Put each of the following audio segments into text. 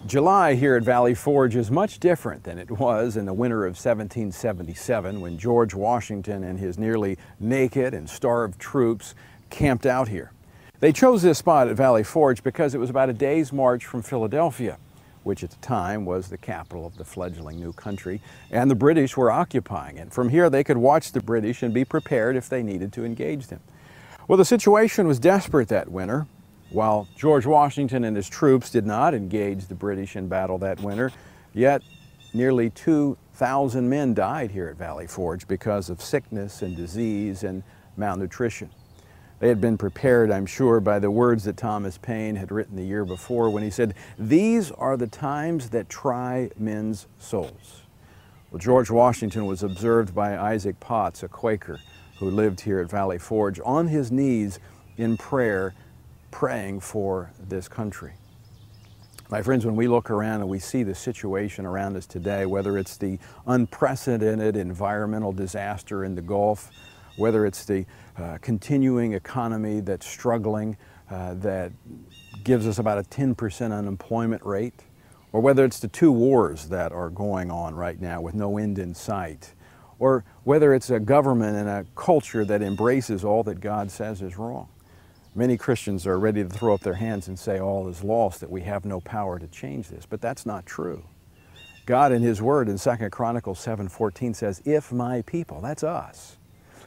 July here at Valley Forge is much different than it was in the winter of 1777 when George Washington and his nearly naked and starved troops camped out here. They chose this spot at Valley Forge because it was about a day's march from Philadelphia, which at the time was the capital of the fledgling new country, and the British were occupying it. From here they could watch the British and be prepared if they needed to engage them. Well, the situation was desperate that winter. While George Washington and his troops did not engage the British in battle that winter, yet nearly 2,000 men died here at Valley Forge because of sickness and disease and malnutrition. They had been prepared, I'm sure, by the words that Thomas Paine had written the year before when he said, "These are the times that try men's souls." Well, George Washington was observed by Isaac Potts, a Quaker who lived here at Valley Forge, on his knees in prayer, praying for this country. My friends, when we look around and we see the situation around us today, whether it's the unprecedented environmental disaster in the Gulf, whether it's the continuing economy that's struggling, that gives us about a 10% unemployment rate, or whether it's the two wars that are going on right now with no end in sight, or whether it's a government and a culture that embraces all that God says is wrong. Many Christians are ready to throw up their hands and say all is lost, that we have no power to change this, but that's not true. God in His Word in 2 Chronicles 7:14 says, "If my people," that's us,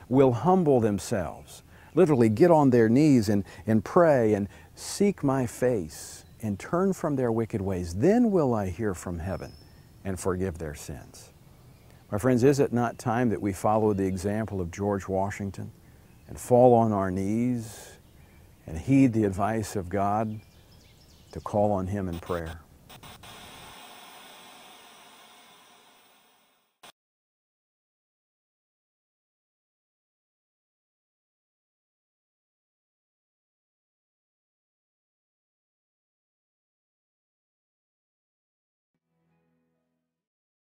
"will humble themselves," literally get on their knees and pray and seek my face and turn from their wicked ways, then will I hear from heaven and forgive their sins. My friends, is it not time that we follow the example of George Washington and fall on our knees and heed the advice of God to call on Him in prayer?